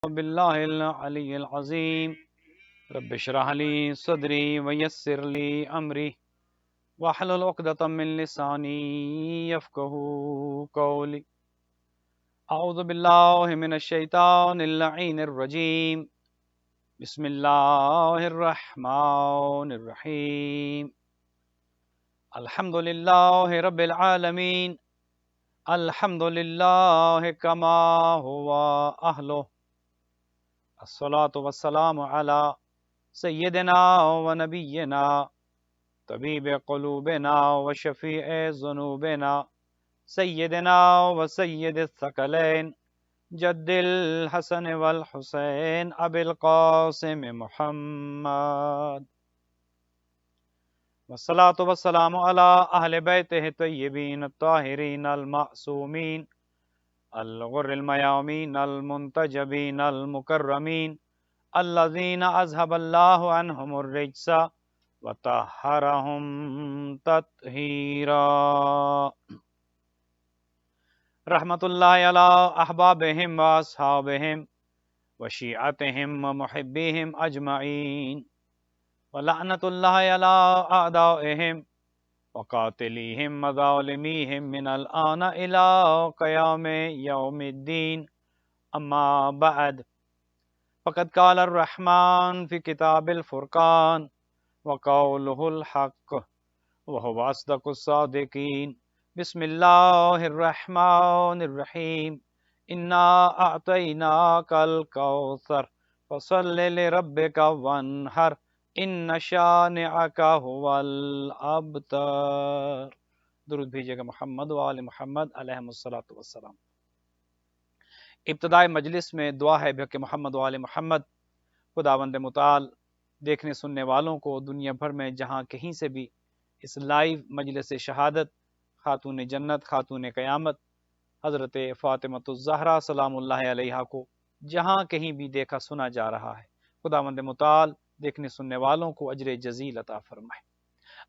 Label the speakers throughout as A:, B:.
A: باللہ العلی العظیم رب اشرح لی صدری ویسر لی امری واحلل عقدۃ من لسانی یفقہوا قولی اعوذ باللہ من الشیطان اللعین الرجیم بسم اللہ الرحمن الرحیم الحمد للہ رب العالمین الحمد للہ کما ہوا اہلہ الصلاة والسلام علی سیدنا و نبینا طبیب قلوبنا و شفیع ذنوبنا سیدنا و سید الثقلین جد الحسن والحسین ابی القاسم محمد والصلاة والسلام علی اہل بیتہ طیبین الطاہرین المعصومین الغر المیامین المنتجبین المکرمین الذین اذهب اللہ عنہم الرجس وطہرہم تطہیرا رحمت اللہ علی احبابہم واصحابہم وشیعتہم ومحبیہم اجمعین ولعنت اللہ علی اعدائہم وقاتلیہم وظالمیہم من الآن الى قیام یوم الدین اما بعد فقد قال الرحمن فی کتاب الفرقان وقولہ الحق وهو اصدق الصادقین بسم اللہ الرحمن الرحیم انا اعطیناک الکوثر فصل لربک وانحر ان شانئک هو الابتر۔ درود بھیجیے گا محمد و آل محمد علیہ السلام۔ ابتدائے مجلس میں دعا ہے کہ محمد و آل محمد خداوند متعال دیکھنے سننے والوں کو دنیا بھر میں جہاں کہیں سے بھی اس لائیو مجلس شہادت خاتون جنت خاتون قیامت حضرت فاطمۃ الزہرا سلام اللہ علیہا کو جہاں کہیں بھی دیکھا سنا جا رہا ہے، خداوند متعال دیکھنے سننے والوں کو اجر جزیل عطا فرمائے۔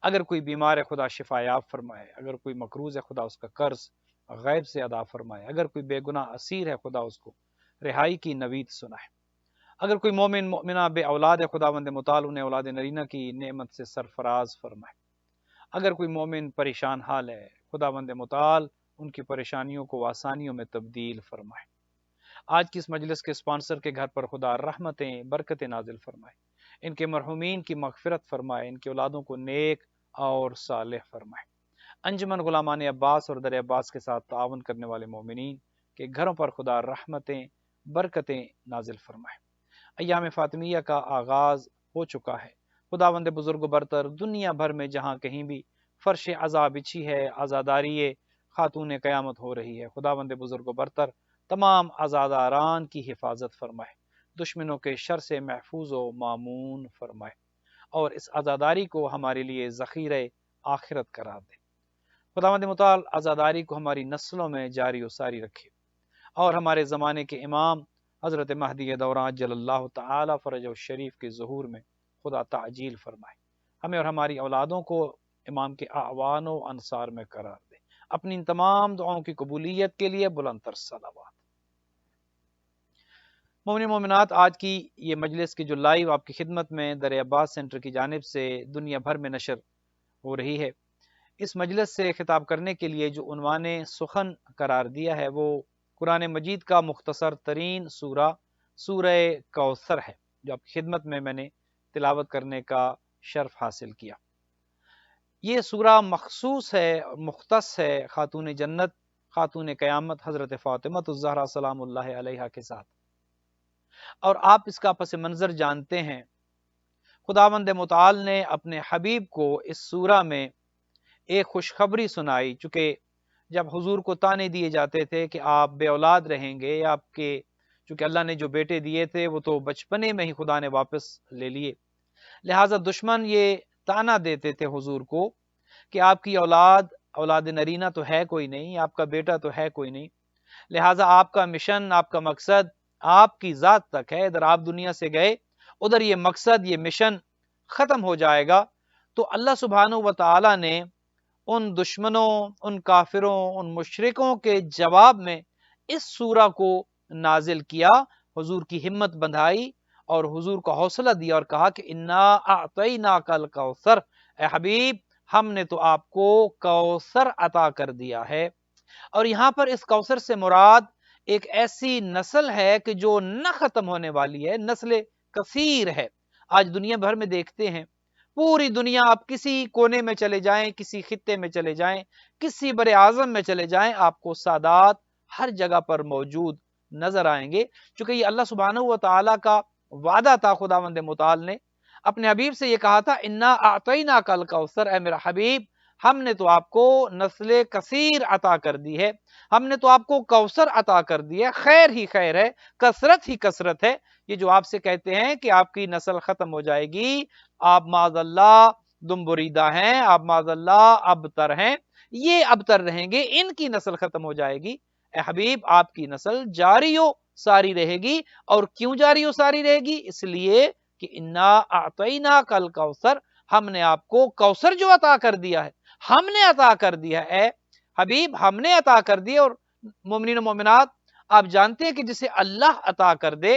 A: اگر کوئی بیمار ہے خدا شفا یاب فرمائے، اگر کوئی مقروض ہے خدا اس کا قرض غیب سے ادا فرمائے، اگر کوئی بے گناہ اسیر ہے خدا اس کو رہائی کی نوید سنائے، اگر کوئی مومن مومنہ بے اولاد ہے خداوند متعال انہیں اولاد نرینہ کی نعمت سے سرفراز فرمائے، اگر کوئی مومن پریشان حال ہے خداوند متعال ان کی پریشانیوں کو آسانیوں میں تبدیل فرمائے۔ آج کی اس مجلس کے اسپانسر کے گھر پر خدا رحمتیں برکتیں نازل فرمائے، ان کے مرحومین کی مغفرت فرمائے، ان کی اولادوں کو نیک اور صالح فرمائے۔ انجمن غلامان عباس اور در عباس کے ساتھ تعاون کرنے والے مومنین کے گھروں پر خدا رحمتیں برکتیں نازل فرمائے۔ ایام فاطمیہ کا آغاز ہو چکا ہے، خداوند بزرگ و برتر دنیا بھر میں جہاں کہیں بھی فرش عذاب بچھی ہے، عزاداری خاتون قیامت ہو رہی ہے، خداوند بزرگ و برتر تمام عزاداران کی حفاظت فرمائے، دشمنوں کے شر سے محفوظ و مامون فرمائے، اور اس عزاداری کو ہمارے لیے ذخیرہ آخرت قرار دے۔ خداوند متعال عزاداری کو ہماری نسلوں میں جاری و ساری رکھے، اور ہمارے زمانے کے امام حضرت مہدی دوران جل اللہ تعالی فرجہ الشریف کے ظہور میں خدا تعجیل فرمائے، ہمیں اور ہماری اولادوں کو امام کے اعوان و انصار میں قرار دے۔ اپنی ان تمام دعاؤں کی قبولیت کے لیے بلند تر صلوات۔ مومن مومنات، آج کی یہ مجلس کی جو لائیو آپ کی خدمت میں در عباس سینٹر کی جانب سے دنیا بھر میں نشر ہو رہی ہے، اس مجلس سے خطاب کرنے کے لیے جو عنوان سخن قرار دیا ہے وہ قرآن مجید کا مختصر ترین سورہ کوثر ہے، جو آپ کی خدمت میں نے تلاوت کرنے کا شرف حاصل کیا۔ یہ سورہ مخصوص ہے، مختص ہے خاتون جنت خاتون قیامت حضرت فاطمۃ الزہرا سلام اللہ علیہا کے ساتھ، اور آپ اس کا پس منظر جانتے ہیں۔ خداوند متعال نے اپنے حبیب کو اس سورہ میں ایک خوشخبری سنائی، چونکہ جب حضور کو طعنے دیے جاتے تھے کہ آپ بے اولاد رہیں گے، آپ کے چونکہ اللہ نے جو بیٹے دیے تھے وہ تو بچپنے میں ہی خدا نے واپس لے لیے، لہٰذا دشمن یہ طعنہ دیتے تھے حضور کو کہ آپ کی اولاد نرینہ تو ہے کوئی نہیں، آپ کا بیٹا تو ہے کوئی نہیں، لہٰذا آپ کا مشن، آپ کا مقصد آپ کی ذات تک ہے، ادھر آپ دنیا سے گئے ادھر یہ مقصد یہ مشن ختم ہو جائے گا۔ تو اللہ سبحانہ و تعالی نے ان دشمنوں، ان کافروں، ان مشرکوں کے جواب میں اس سورہ کو نازل کیا، حضور کی ہمت بندھائی اور حضور کو حوصلہ دیا اور کہا کہ انا اعطیناک الکوثر، اے حبیب ہم نے تو آپ کو کوثر عطا کر دیا ہے۔ اور یہاں پر اس کوثر سے مراد ایک ایسی نسل ہے کہ جو نہ ختم ہونے والی ہے، نسل کثیر ہے۔ آج دنیا بھر میں دیکھتے ہیں، پوری دنیا آپ کسی کونے میں چلے جائیں، کسی خطے میں چلے جائیں، کسی بر اعظم میں چلے جائیں، آپ کو سادات ہر جگہ پر موجود نظر آئیں گے، چونکہ یہ اللہ سبحانہ و تعالیٰ کا وعدہ تھا۔ خداوند متعال نے اپنے حبیب سے یہ کہا تھا انا اعطیناک الکوثر، اے میرا حبیب ہم نے تو آپ کو نسل کثیر عطا کر دی ہے، ہم نے تو آپ کو کوثر عطا کر دی ہے، خیر ہی خیر ہے، کثرت ہی کثرت ہے۔ یہ جو آپ سے کہتے ہیں کہ آپ کی نسل ختم ہو جائے گی، آپ معاذ اللہ دم بریدہ ہیں، آپ معاذ اللہ ابتر ہیں، یہ ابتر رہیں گے، ان کی نسل ختم ہو جائے گی۔ اے حبیب آپ کی نسل جاری و ساری رہے گی، اور کیوں جاری و ساری رہے گی؟ اس لیے کہ انا اعطیناک الکوثر، ہم نے آپ کو کوثر جو عطا کر دیا ہے، ہم نے عطا کر دیا ہے، اے حبیب ہم نے عطا کر دیا۔ اور مومنین و مومنات، آپ جانتے ہیں کہ جسے اللہ عطا کر دے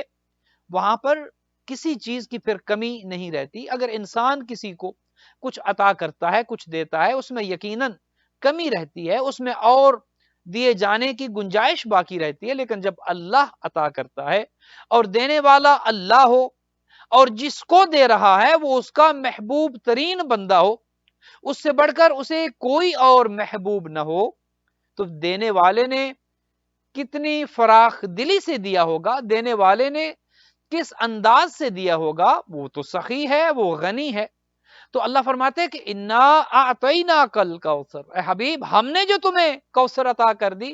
A: وہاں پر کسی چیز کی پھر کمی نہیں رہتی۔ اگر انسان کسی کو کچھ عطا کرتا ہے، کچھ دیتا ہے، اس میں یقیناً کمی رہتی ہے، اس میں اور دیے جانے کی گنجائش باقی رہتی ہے، لیکن جب اللہ عطا کرتا ہے اور دینے والا اللہ ہو، اور جس کو دے رہا ہے وہ اس کا محبوب ترین بندہ ہو، اس سے بڑھ کر اسے کوئی اور محبوب نہ ہو، تو دینے والے نے کتنی فراخ دلی سے دیا ہوگا، دینے والے نے کس انداز سے دیا ہوگا، وہ تو سخی ہے، وہ غنی ہے۔ تو اللہ فرماتے ہیں کہ انا اعطیناک الکوثر، اے حبیب ہم نے جو تمہیں کوثر عطا کر دی،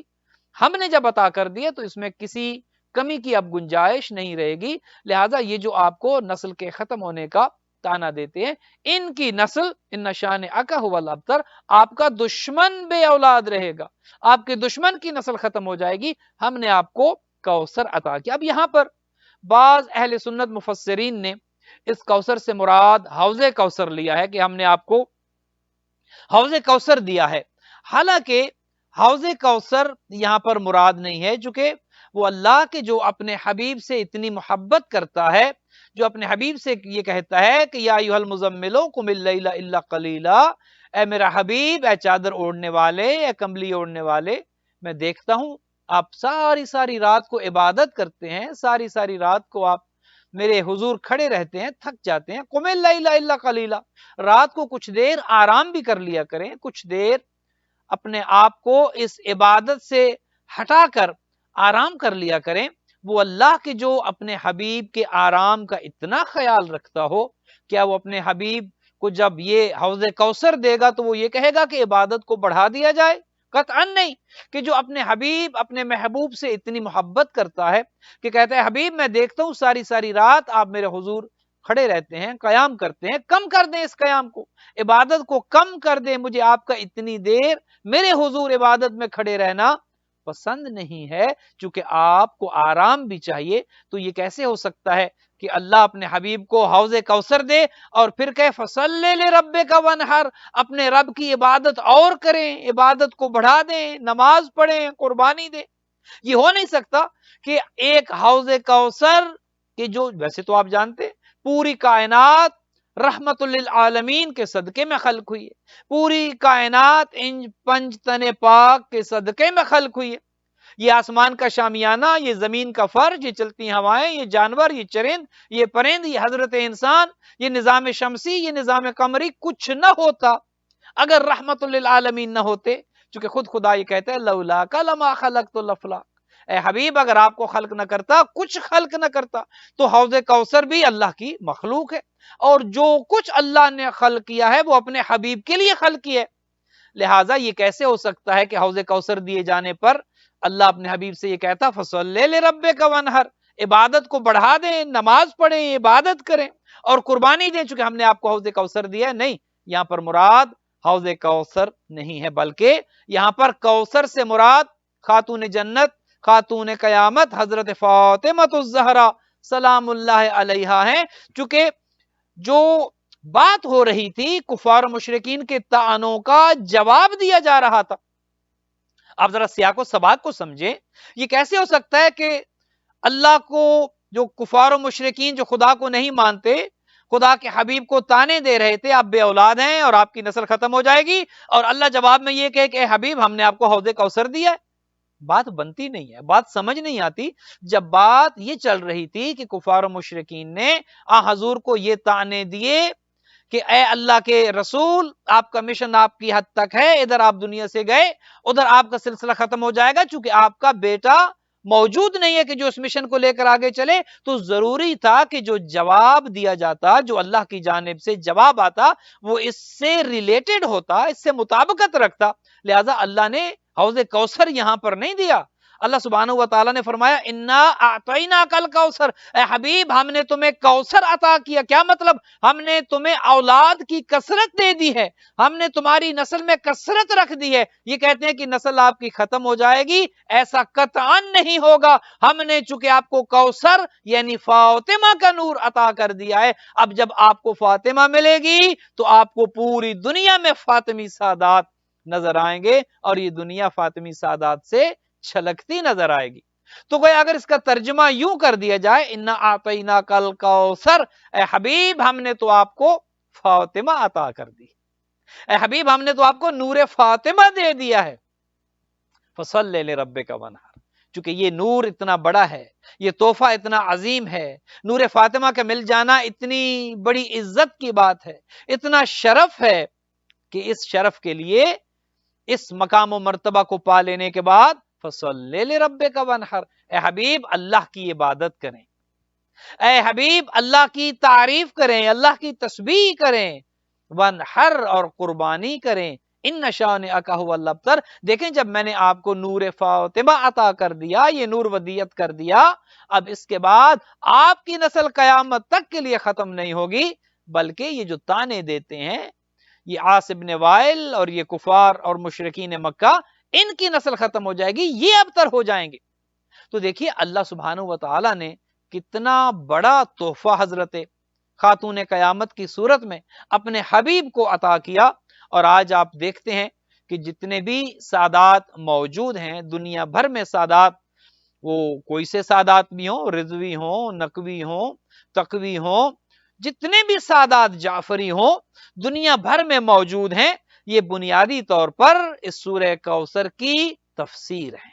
A: ہم نے جب عطا کر دی تو اس میں کسی کمی کی اب گنجائش نہیں رہے گی، لہٰذا یہ جو آپ کو نسل کے ختم ہونے کا تانا دیتے ہیں، ان کی نسل ان شانئک ھو الابتر، آپ کا دشمن بے اولاد رہے گا، آپ کے دشمن کی نسل ختم ہو جائے گی، ہم نے آپ کو کوثر عطا کیا۔ اب یہاں پر بعض اہل سنت مفسرین نے اس کوثر سے مراد حوض کوثر لیا ہے، کہ ہم نے آپ کو حوض کوثر دیا ہے۔ حالانکہ حوض کوثر یہاں پر مراد نہیں ہے، چونکہ وہ اللہ کے جو اپنے حبیب سے اتنی محبت کرتا ہے، جو اپنے حبیب سے یہ کہتا ہے کہ یا ایھا المزمل قم اللیل الا قلیلا، اے میرا حبیب، اے چادر اوڑھنے والے، اے کمبلی اوڑھنے والے، میں دیکھتا ہوں آپ ساری ساری رات کو عبادت کرتے ہیں، ساری ساری رات کو آپ میرے حضور کھڑے رہتے ہیں، تھک جاتے ہیں، قم اللیل الا قلیلا، رات کو کچھ دیر آرام بھی کر لیا کریں، کچھ دیر اپنے آپ کو اس عبادت سے ہٹا کر آرام کر لیا کریں۔ وہ اللہ کے جو اپنے حبیب کے آرام کا اتنا خیال رکھتا ہو، کیا وہ اپنے حبیب کو جب یہ حوض کوثر دے گا تو وہ یہ کہے گا کہ عبادت کو بڑھا دیا جائے؟ قطعاً نہیں، کہ جو اپنے حبیب اپنے محبوب سے اتنی محبت کرتا ہے کہ کہتا ہے حبیب میں دیکھتا ہوں ساری ساری رات آپ میرے حضور کھڑے رہتے ہیں، قیام کرتے ہیں، کم کر دیں اس قیام کو، عبادت کو کم کر دیں، مجھے آپ کا اتنی دیر میرے حضور عبادت میں کھڑے رہنا پسند نہیں ہے، چونکہ آپ کو آرام بھی چاہیے۔ تو یہ کیسے ہو سکتا ہے کہ اللہ اپنے حبیب کو حوض کوثر دے اور پھر کہے فَصَلِّ لِرَبِّكَ وَانْحَرْ، اپنے رب کی عبادت اور کریں، عبادت کو بڑھا دیں، نماز پڑھیں، قربانی دیں؟ یہ ہو نہیں سکتا کہ ایک حوض کوثر کہ جو ویسے تو آپ جانتے ہیں پوری کائنات رحمت للعالمین کے صدقے میں خلق ہوئی ہے، پوری کائنات ان پنج تن پاک کے صدقے میں خلق ہوئی ہے، یہ آسمان کا شامیانہ، یہ زمین کا فرش، یہ چلتی ہوائیں، یہ جانور، یہ چرند، یہ پرند، یہ حضرت انسان، یہ نظام شمسی، یہ نظام قمری کچھ نہ ہوتا اگر رحمت للعالمین نہ ہوتے، چونکہ خود خدا یہ کہتا ہے لولاک لما خلقت الافلاک، اے حبیب اگر آپ کو خلق نہ کرتا، کچھ خلق نہ کرتا، تو حوض کوثر بھی اللہ کی مخلوق ہے، اور جو کچھ اللہ نے خلق کیا ہے وہ اپنے حبیب کے لیے خلق کیا ہے، لہٰذا یہ کیسے ہو سکتا ہے کہ حوض کوثر دیے جانے پر اللہ اپنے حبیب سے یہ کہتا فَصَلِّ لِرَبِّكَ وَانْحَرْ، عبادت کو بڑھا دیں، نماز پڑھیں، عبادت کریں اور قربانی دیں، چونکہ ہم نے آپ کو حوض کوثر دیا ہے؟ نہیں، یہاں پر مراد حوض کوثر نہیں ہے، بلکہ یہاں پر کوثر سے مراد خاتون جنت، خاتون قیامت حضرت فاطمہ الزہرا سلام اللہ علیہا ہیں، چونکہ جو بات ہو رہی تھی کفار و مشرکین کے طعنوں کا جواب دیا جا رہا تھا۔ آپ ذرا سیاق و سباق کو سمجھیں، یہ کیسے ہو سکتا ہے کہ اللہ کو جو کفار و مشرکین جو خدا کو نہیں مانتے خدا کے حبیب کو تانے دے رہے تھے آپ بے اولاد ہیں اور آپ کی نسل ختم ہو جائے گی، اور اللہ جواب میں یہ کہے کہ اے حبیب ہم نے آپ کو حوض کوثر دیا ہے. بات بنتی نہیں ہے، بات سمجھ نہیں آتی. جب بات یہ چل رہی تھی کہ کفار و مشرکین نے حضور کو یہ تانے دیے کہ اے اللہ کے رسول آپ کا مشن آپ کی حد تک ہے، ادھر آپ دنیا سے گئے ادھر آپ کا سلسلہ ختم ہو جائے گا، چونکہ آپ کا بیٹا موجود نہیں ہے کہ جو اس مشن کو لے کر آگے چلے، تو ضروری تھا کہ جو جواب دیا جاتا، جو اللہ کی جانب سے جواب آتا، وہ اس سے ریلیٹڈ ہوتا، اس سے مطابقت رکھتا. لہذا اللہ نے حوض کوثر یہاں پر نہیں دیا. اللہ سبحانہ و تعالیٰ نے فرمایا انا اعطیناک الکوثر، اے حبیب ہم نے تمہیں کوثر عطا کیا. کیا مطلب؟ ہم نے تمہیں اولاد کی کثرت دے دی ہے، ہم نے تمہاری نسل میں کثرت رکھ دی ہے. یہ کہتے ہیں کہ نسل آپ کی ختم ہو جائے گی، ایسا قطعا نہیں ہوگا. ہم نے چونکہ آپ کو کوثر یعنی فاطمہ کا نور عطا کر دیا ہے. اب جب آپ کو فاطمہ ملے گی تو آپ کو پوری دنیا میں فاطمی سادات نظر آئیں گے، اور یہ دنیا فاطمی سادات سے چھلکتی نظر آئے گی. تو گویا اگر اس کا ترجمہ یوں کر دیا جائے انا اعطیناک الکوثر، اے حبیب ہم نے تو آپ کو فاطمہ عطا کر دی، اے حبیب ہم نے تو آپ کو نور فاطمہ دے دیا ہے. فصلی لربک وانحر، چونکہ یہ نور اتنا بڑا ہے، یہ تحفہ اتنا عظیم ہے، نور فاطمہ کا مل جانا اتنی بڑی عزت کی بات ہے، اتنا شرف ہے کہ اس شرف کے لیے اس مقام و مرتبہ کو پا لینے کے بعد فصلی لربک وانحر، اے حبیب اللہ کی عبادت کریں، اے حبیب اللہ کی تعریف کریں، اللہ کی تسبیح کریں، وانحر اور قربانی کریں. ان شانئک ھو الابتر. دیکھیں جب میں نے آپ کو نور فاطمہ عطا کر دیا، یہ نور ودیت کر دیا، اب اس کے بعد آپ کی نسل قیامت تک کے لیے ختم نہیں ہوگی، بلکہ یہ جو تانے دیتے ہیں یہ عاص بن وائل اور یہ کفار اور مشرکین مکہ، ان کی نسل ختم ہو جائے گی، یہ ابتر ہو جائیں گے. تو دیکھیے اللہ سبحانہ و تعالی نے کتنا بڑا تحفہ حضرت خاتون قیامت کی صورت میں اپنے حبیب کو عطا کیا. اور آج آپ دیکھتے ہیں کہ جتنے بھی سادات موجود ہیں دنیا بھر میں، سادات وہ کوئی سے سادات بھی ہوں، رضوی ہوں، نقوی ہوں، تقوی ہوں، جتنے بھی سادات جعفری ہوں دنیا بھر میں موجود ہیں، یہ بنیادی طور پر اس سورہ کوثر کی تفسیر ہے.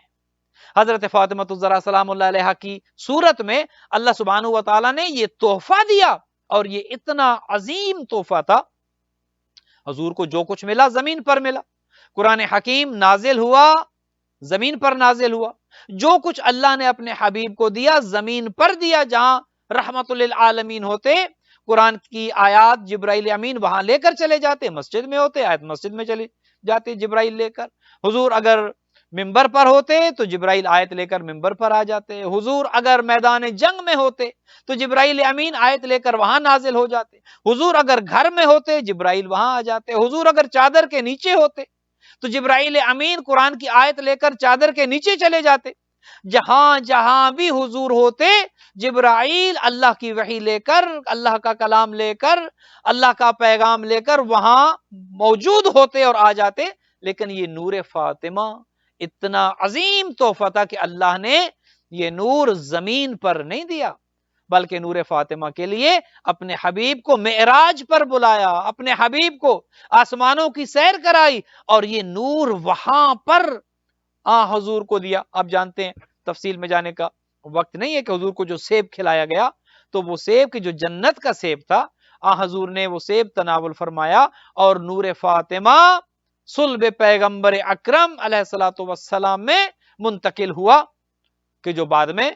A: حضرت فاطمہ الزہرا سلام اللہ علیہا کی صورت میں اللہ سبحانہ و تعالیٰ نے یہ تحفہ دیا، اور یہ اتنا عظیم تحفہ تھا. حضور کو جو کچھ ملا زمین پر ملا، قرآن حکیم نازل ہوا زمین پر نازل ہوا، جو کچھ اللہ نے اپنے حبیب کو دیا زمین پر دیا. جہاں رحمت للعالمین ہوتے قرآن کی آیات جبرائیل امین وہاں لے کر چلے جاتے، مسجد میں ہوتے آیت مسجد میں چلے جاتے جبرائیل لے کر. حضور اگر ممبر پر ہوتے تو جبرائیل آیت لے کر ممبر پر آ جاتے. حضور اگر میدان جنگ میں ہوتے تو جبرائیل امین آیت لے کر وہاں نازل ہو جاتے. حضور اگر گھر میں ہوتے جبرائیل وہاں آ جاتے. حضور اگر چادر کے نیچے ہوتے تو جبرائیل امین قرآن کی آیت لے کر چادر کے نیچے چلے جاتے. جہاں جہاں بھی حضور ہوتے جبرائیل اللہ کی وحی لے کر، اللہ کا کلام لے کر، اللہ کا پیغام لے کر وہاں موجود ہوتے اور آ جاتے. لیکن یہ نور فاطمہ اتنا عظیم تحفہ تھا کہ اللہ نے یہ نور زمین پر نہیں دیا، بلکہ نور فاطمہ کے لیے اپنے حبیب کو معراج پر بلایا، اپنے حبیب کو آسمانوں کی سیر کرائی، اور یہ نور وہاں پر حضور کو دیا. آپ جانتے ہیں تفصیل میں جانے کا وقت نہیں ہے کہ حضور کو جو سیب کھلایا گیا تو وہ سیب کی جو جنت کا سیب تھا حضور نے وہ سیب تناول فرمایا، اور نور فاطمہ صلب پیغمبر اکرم علیہ الصلوۃ والسلام میں منتقل ہوا، کہ جو بعد میں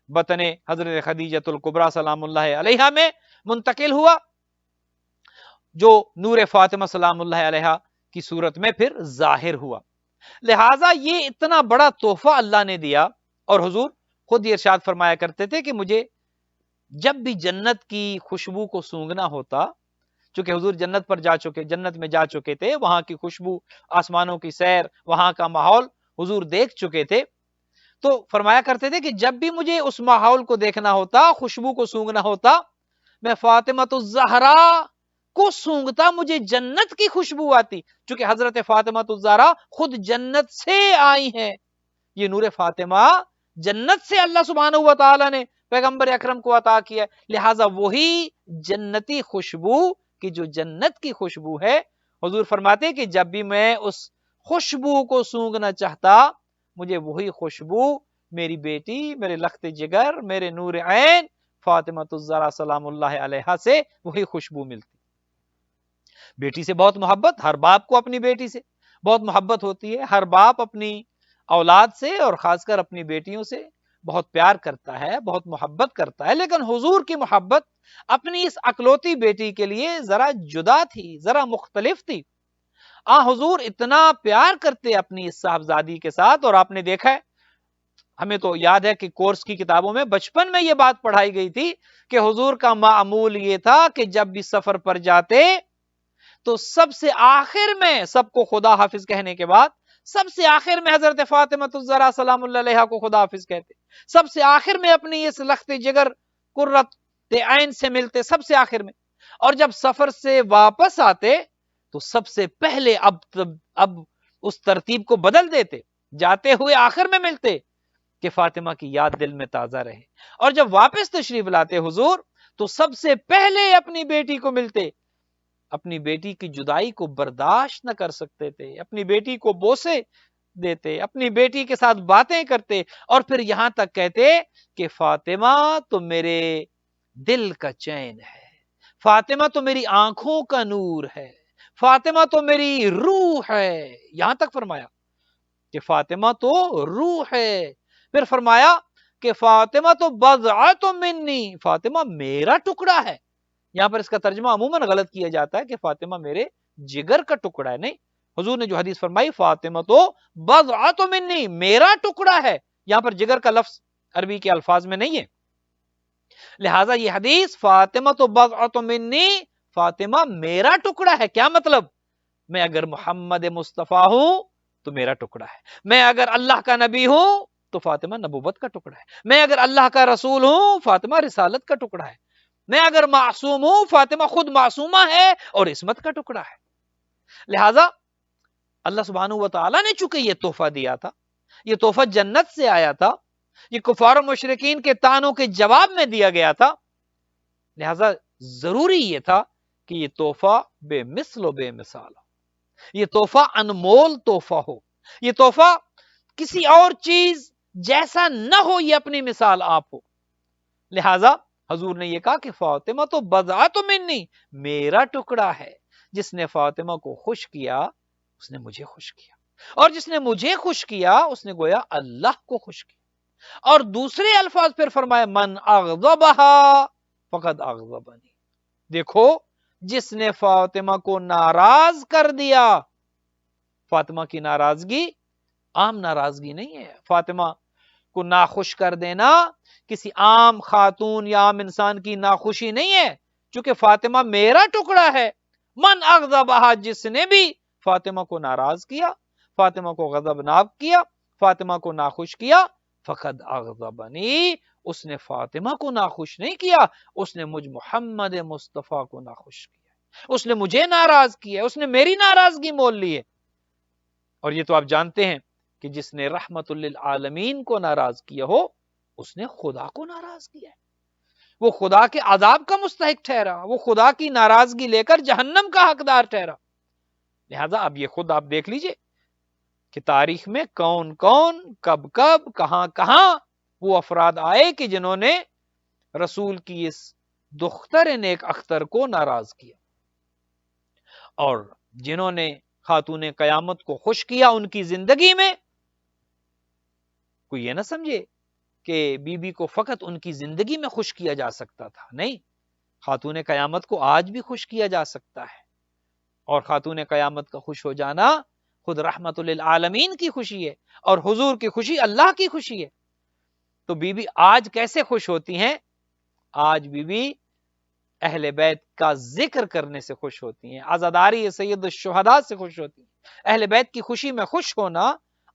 A: بطن حضرت خدیجۃ الکبریٰ سلام اللہ علیہا میں منتقل ہوا، جو نور فاطمہ سلام اللہ علیہا کی صورت میں پھر ظاہر ہوا. لہٰذا یہ اتنا بڑا تحفہ اللہ نے دیا. اور حضور خود یہ ارشاد فرمایا کرتے تھے کہ مجھے جب بھی جنت کی خوشبو کو سونگھنا ہوتا، چونکہ حضور جنت پر جا چکے، جنت میں جا چکے تھے، وہاں کی خوشبو، آسمانوں کی سیر، وہاں کا ماحول حضور دیکھ چکے تھے، تو فرمایا کرتے تھے کہ جب بھی مجھے اس ماحول کو دیکھنا ہوتا، خوشبو کو سونگھنا ہوتا، میں فاطمہ الزہرا کو سونگتا، مجھے جنت کی خوشبو آتی، چونکہ حضرت فاطمہ الزہرا خود جنت سے آئی ہیں. یہ نور فاطمہ جنت سے اللہ سبحانہ و تعالیٰ نے پیغمبر اکرم کو عطا کیا ہے، لہٰذا وہی جنتی خوشبو کی جو جنت کی خوشبو ہے، حضور فرماتے کہ جب بھی میں اس خوشبو کو سونگھنا چاہتا، مجھے وہی خوشبو میری بیٹی، میرے لخت جگر، میرے نور عین فاطمہ الزہرا سلام اللہ علیہا سے وہی خوشبو ملتی۔ بیٹی سے بہت محبت، ہر باپ کو اپنی بیٹی سے بہت محبت ہوتی ہے، ہر باپ اپنی اولاد سے اور خاص کر اپنی بیٹیوں سے بہت پیار کرتا ہے، بہت محبت کرتا ہے، لیکن حضور کی محبت اپنی اس اکلوتی بیٹی کے لیے ذرا جدا تھی، ذرا مختلف تھی۔ حضور اتنا پیار کرتے اپنی اس صاحبزادی کے ساتھ، اور آپ نے دیکھا ہے، ہمیں تو یاد ہے کہ کورس کی کتابوں میں بچپن میں یہ بات پڑھائی گئی تھی کہ حضور کا معمول یہ تھا کہ جب بھی سفر پر جاتے تو سب سے آخر میں سب کو خدا حافظ کہنے کے بعد سب سے آخر میں حضرت فاطمہ الزہرا سلام اللہ علیہا کو خدا حافظ کہتے، سب سے آخر میں اپنی اس لخت جگر قرۃ عین سے ملتے، سب سے آخر میں، اور جب سفر سے واپس آتے تو سب سے پہلے اب اس ترتیب کو بدل دیتے، جاتے ہوئے آخر میں ملتے کہ فاطمہ کی یاد دل میں تازہ رہے، اور جب واپس تشریف لاتے حضور تو سب سے پہلے اپنی بیٹی کو ملتے، اپنی بیٹی کی جدائی کو برداشت نہ کر سکتے تھے، اپنی بیٹی کو بوسے دیتے، اپنی بیٹی کے ساتھ باتیں کرتے، اور پھر یہاں تک کہتے کہ فاطمہ تو میرے دل کا چین ہے، فاطمہ تو میری آنکھوں کا نور ہے، فاطمہ تو میری روح ہے، یہاں تک فرمایا کہ فاطمہ تو روح ہے۔ پھر فرمایا کہ فاطمہ تو بضعۃ منی، فاطمہ میرا ٹکڑا ہے۔ یہاں پر اس کا ترجمہ عموماً غلط کیا جاتا ہے کہ فاطمہ میرے جگر کا ٹکڑا ہے، نہیں، حضور نے جو حدیث فرمائی فاطمہ تو بضعۃ منی، میرا ٹکڑا ہے، یہاں پر جگر کا لفظ عربی کے الفاظ میں نہیں ہے، لہٰذا یہ حدیث فاطمہ تو بضعۃ منی، فاطمہ میرا ٹکڑا ہے، کیا مطلب؟ میں اگر محمد مصطفیٰ ہوں تو میرا ٹکڑا ہے، میں اگر اللہ کا نبی ہوں تو فاطمہ نبوت کا ٹکڑا ہے، میں اگر اللہ کا رسول ہوں فاطمہ رسالت کا ٹکڑا ہے، میں اگر معصوم ہوں فاطمہ خود معصومہ ہے اور عصمت کا ٹکڑا ہے۔ لہٰذا اللہ سبحانہ و تعالیٰ نے چونکہ یہ تحفہ دیا تھا، یہ تحفہ جنت سے آیا تھا، یہ کفار و مشرکین کے طعنوں کے جواب میں دیا گیا تھا، لہٰذا ضروری یہ تھا کہ یہ تحفہ بے مثل و بے مثال ہو، یہ تحفہ انمول تحفہ ہو، یہ تحفہ کسی اور چیز جیسا نہ ہو، یہ اپنی مثال آپ ہو۔ لہٰذا حضور نے یہ کہا کہ فاطمہ تو بضعۃ منی، میرا ٹکڑا ہے، جس نے فاطمہ کو خوش کیا اس نے مجھے خوش کیا، اور جس نے مجھے خوش کیا اس نے گویا اللہ کو خوش کیا۔ اور دوسرے الفاظ پھر فرمایا من اغضبها فقد اغضبنی، دیکھو جس نے فاطمہ کو ناراض کر دیا، فاطمہ کی ناراضگی عام ناراضگی نہیں ہے، فاطمہ کو ناخوش کر دینا کسی عام خاتون یا عام انسان کی ناخوشی نہیں ہے، چونکہ فاطمہ میرا ٹکڑا ہے۔ من اغضبها، جس نے بھی فاطمہ کو ناراض کیا، فاطمہ کو غضبناک کیا، فاطمہ کو ناخوش کیا، فقد اغضبنی، اس نے فاطمہ کو ناخوش نہیں کیا، اس نے مجھ محمد مصطفیٰ کو ناخوش کیا، اس نے مجھے ناراض کیا، اس نے میری ناراضگی مول لی ہے۔ اور یہ تو آپ جانتے ہیں کہ جس نے رحمت للعالمین کو ناراض کیا ہو اس نے خدا کو ناراض کیا ہے، وہ خدا کے عذاب کا مستحق ٹھہرا، وہ خدا کی ناراضگی لے کر جہنم کا حقدار ٹھہرا۔ لہذا اب یہ خود آپ دیکھ لیجئے کہ تاریخ میں کون کون کب کب کہاں کہاں وہ افراد آئے کہ جنہوں نے رسول کی اس دختر نیک اختر کو ناراض کیا، اور جنہوں نے خاتون قیامت کو خوش کیا ان کی زندگی میں۔ کوئی یہ نہ سمجھے کہ بی بی کو فقط ان کی زندگی میں خوش کیا جا سکتا تھا، نہیں، خاتون قیامت کو آج بھی خوش کیا جا سکتا ہے، اور خاتون قیامت کا خوش ہو جانا خود رحمت للعالمین کی خوشی ہے، اور حضور کی خوشی اللہ کی خوشی ہے۔ تو بی بی آج کیسے خوش ہوتی ہیں؟ آج بی بی اہل بیت کا ذکر کرنے سے خوش ہوتی ہیں، عزاداری سید الشہداء سے خوش ہوتی ہیں۔ اہل بیت کی خوشی میں خوش ہونا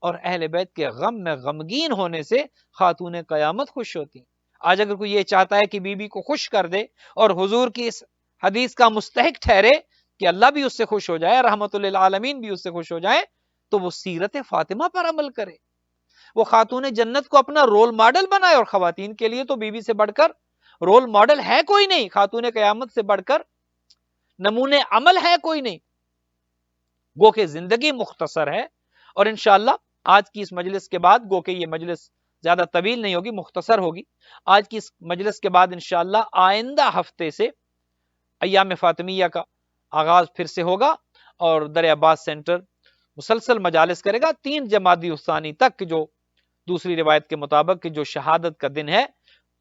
A: اور اہل بیت کے غم میں غمگین ہونے سے خاتون قیامت خوش ہوتی ہیں۔ آج اگر کوئی یہ چاہتا ہے کہ بی بی کو خوش کر دے اور حضور کی اس حدیث کا مستحق ٹھہرے کہ اللہ بھی اس سے خوش ہو جائے، رحمت للعالمین بھی اس سے خوش ہو جائے، تو وہ سیرت فاطمہ پر عمل کرے، وہ خاتون جنت کو اپنا رول ماڈل بنائے، اور خواتین کے لیے تو بیوی سے بڑھ کر رول ماڈل ہے کوئی نہیں، خاتون قیامت سے بڑھ کر نمونے عمل ہے کوئی نہیں۔ گو کہ زندگی مختصر ہے، اور انشاءاللہ آج کی اس مجلس کے بعد، گو کہ یہ مجلس زیادہ طویل نہیں ہوگی، مختصر ہوگی، آج کی اس مجلس کے بعد انشاءاللہ آئندہ ہفتے سے ایام فاطمیہ کا آغاز پھر سے ہوگا، اور در عباس سینٹر مسلسل مجالس کرے گا 3 جمادی الثانی تک، جو دوسری روایت کے مطابق کہ جو شہادت کا دن ہے،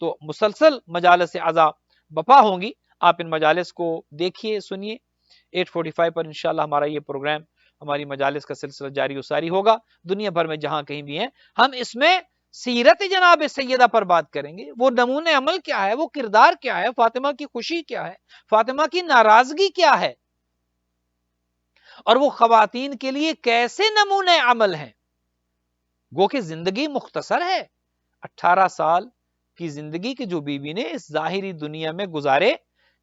A: تو مسلسل مجالس عزا بپا ہوں گی۔ آپ ان مجالس کو دیکھیے، سنیے۔ 8:45 پر انشاءاللہ ہمارا یہ پروگرام، ہماری مجالس کا سلسلہ جاری و ساری ہوگا، دنیا بھر میں جہاں کہیں بھی ہیں۔ ہم اس میں سیرت جناب سیدہ پر بات کریں گے، وہ نمونے عمل کیا ہے، وہ کردار کیا ہے، فاطمہ کی خوشی کیا ہے، فاطمہ کی ناراضگی کیا ہے، اور وہ خواتین کے لیے کیسے نمونے عمل ہیں۔ گو کہ زندگی مختصر ہے، 18 سال کی زندگی کی جو بیوی نے اس ظاہری دنیا میں گزارے،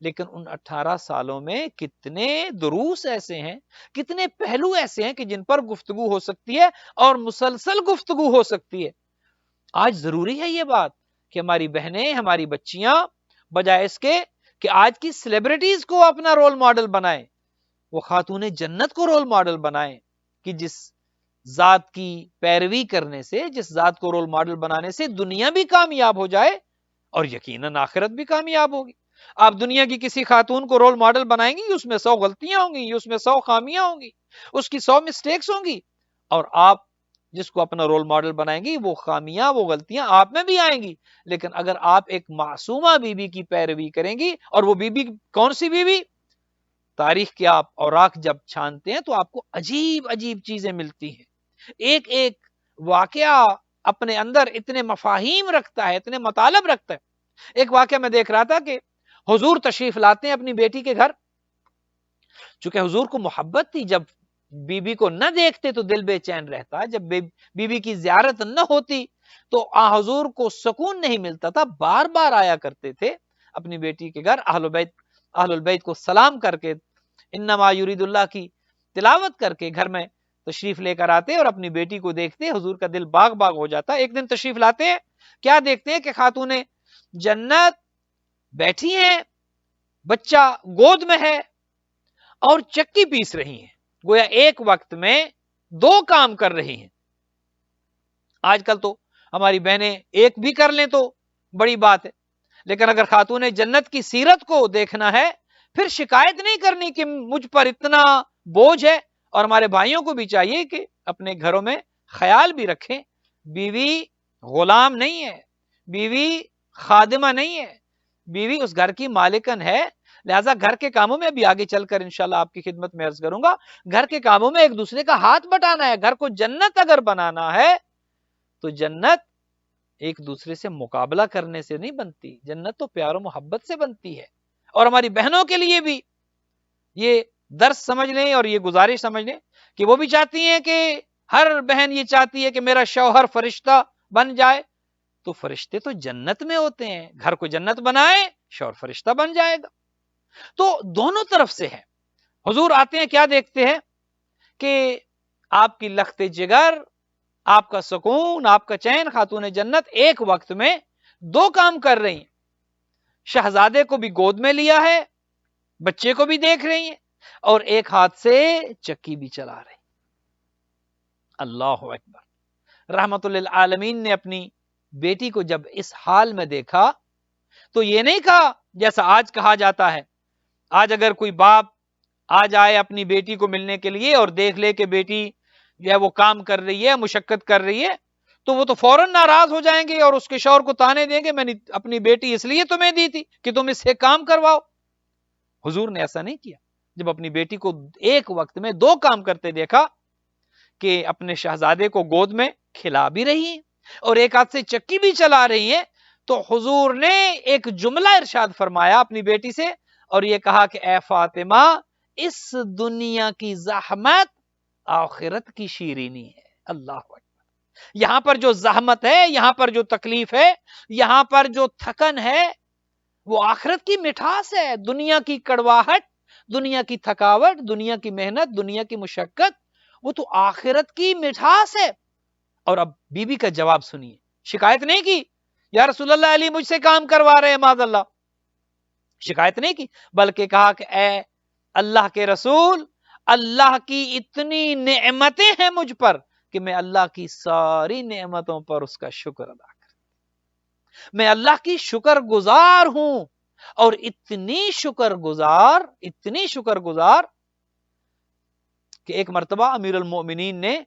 A: لیکن ان 18 سالوں میں کتنے دروس ایسے ہیں، کتنے پہلو ایسے ہیں کہ جن پر گفتگو ہو سکتی ہے، اور مسلسل گفتگو ہو سکتی ہے۔ آج ضروری ہے یہ بات کہ ہماری بہنیں، ہماری بچیاں، بجائے اس کے کہ آج کی سیلیبریٹیز کو اپنا رول ماڈل بنائیں، وہ خاتون جنت کو رول ماڈل بنائیں، کہ جس ذات کی پیروی کرنے سے، جس ذات کو رول ماڈل بنانے سے دنیا بھی کامیاب ہو جائے، اور یقیناً آخرت بھی کامیاب ہوگی۔ آپ دنیا کی کسی خاتون کو رول ماڈل بنائیں گی، اس میں 100 غلطیاں ہوں گی، اس میں 100 خامیاں ہوں گی، اس کی 100 مسٹیکس ہوں گی، اور آپ جس کو اپنا رول ماڈل بنائیں گی، وہ خامیاں، وہ غلطیاں آپ میں بھی آئیں گی۔ لیکن اگر آپ ایک معصومہ بی بی کی پیروی کریں گی، اور وہ بی بی کون سی بی بی؟ تاریخ کے آپ اوراق جب چھانتے ہیں تو آپ کو عجیب عجیب چیزیں ملتی ہیں۔ ایک ایک واقعہ اپنے اندر اتنے مفاہیم رکھتا ہے، اتنے مطالب رکھتا ہے۔ ایک واقعہ میں دیکھ رہا تھا کہ حضور تشریف لاتے ہیں اپنی بیٹی کے گھر، چونکہ حضور کو محبت تھی، جب بی بی کو نہ دیکھتے تو دل بے چین رہتا، جب بی بی کی زیارت نہ ہوتی تو حضور کو سکون نہیں ملتا تھا، بار بار آیا کرتے تھے اپنی بیٹی کے گھر، اہل البیت کو سلام کر کے، انما یرید اللہ کی تلاوت کر کے گھر میں تشریف لے کر آتے، اور اپنی بیٹی کو دیکھتے حضور کا دل باغ باغ ہو جاتا۔ ایک دن تشریف لاتے ہیں، کیا دیکھتے ہیں کہ خاتون جنت بیٹھی ہیں، بچہ گود میں ہے، اور چکی پیس رہی ہیں، گویا ایک وقت میں 2 کام کر رہی ہیں۔ آج کل تو ہماری بہنیں ایک بھی کر لیں تو بڑی بات ہے، لیکن اگر خاتون جنت کی سیرت کو دیکھنا ہے، پھر شکایت نہیں کرنی کہ مجھ پر اتنا بوجھ ہے۔ اور ہمارے بھائیوں کو بھی چاہیے کہ اپنے گھروں میں خیال بھی رکھیں، بیوی غلام نہیں ہے، بیوی خادمہ نہیں ہے، بیوی اس گھر کی مالکن ہے۔ لہٰذا گھر کے کاموں میں بھی آگے چل کر انشاءاللہ آپ کی خدمت میں عرض کروں گا، گھر کے کاموں میں ایک دوسرے کا ہاتھ بٹانا ہے۔ گھر کو جنت اگر بنانا ہے تو جنت ایک دوسرے سے مقابلہ کرنے سے نہیں بنتی، جنت تو پیار و محبت سے بنتی ہے۔ اور ہماری بہنوں کے لیے بھی یہ درس سمجھ لیں، اور یہ گزارش سمجھ لیں کہ وہ بھی چاہتی ہیں کہ ہر بہن یہ چاہتی ہے کہ میرا شوہر فرشتہ بن جائے، تو فرشتے تو جنت میں ہوتے ہیں، گھر کو جنت بنائے، شوہر فرشتہ بن جائے گا۔ تو دونوں طرف سے ہے۔ حضور آتے ہیں، کیا دیکھتے ہیں کہ آپ کی لخت جگر، آپ کا سکون، آپ کا چین، خاتون جنت ایک وقت میں 2 کام کر رہی ہیں، شہزادے کو بھی گود میں لیا ہے، بچے کو بھی دیکھ رہی ہیں، اور ایک ہاتھ سے چکی بھی چلا رہی۔ اللہ اکبر۔ رحمت للعالمین نے اپنی بیٹی کو جب اس حال میں دیکھا تو یہ نہیں کہا جیسا آج کہا جاتا ہے، آج اگر کوئی باپ آ جائے اپنی بیٹی کو ملنے کے لیے اور دیکھ لے کہ بیٹی جو ہے وہ کام کر رہی ہے، مشقت کر رہی ہے، تو وہ تو فوراً ناراض ہو جائیں گے اور اس کے شوہر کو تانے دیں گے، میں نے اپنی بیٹی اس لیے تمہیں دی تھی کہ تم اس سے کام کرواؤ۔ حضور نے ایسا نہیں کیا، جب اپنی بیٹی کو ایک وقت میں 2 کام کرتے دیکھا کہ اپنے شہزادے کو گود میں کھلا بھی رہی ہیں اور ایک ہاتھ سے چکی بھی چلا رہی ہیں، تو حضور نے ایک جملہ ارشاد فرمایا اپنی بیٹی سے، اور یہ کہا کہ اے فاطمہ، اس دنیا کی زحمت آخرت کی شیرینی ہے۔ اللہ اکبر۔ یہاں پر جو زحمت ہے، یہاں پر جو تکلیف ہے، یہاں پر جو تھکن ہے، وہ آخرت کی مٹھاس ہے۔ دنیا کی کڑواہٹ، دنیا کی تھکاوٹ، دنیا کی محنت، دنیا کی مشقت، وہ تو آخرت کی مٹھاس ہے۔ اور اب بی بی کا جواب سنیے. شکایت نہیں کی یا رسول اللہ علی مجھ سے کام کروا رہے ہیں معاذ اللہ، شکایت نہیں کی، بلکہ کہا کہ اے اللہ کے رسول، اللہ کی اتنی نعمتیں ہیں مجھ پر کہ میں اللہ کی ساری نعمتوں پر اس کا شکر ادا کرتا، میں اللہ کی شکر گزار ہوں، اور اتنی شکر گزار کہ ایک مرتبہ امیر المؤمنین نے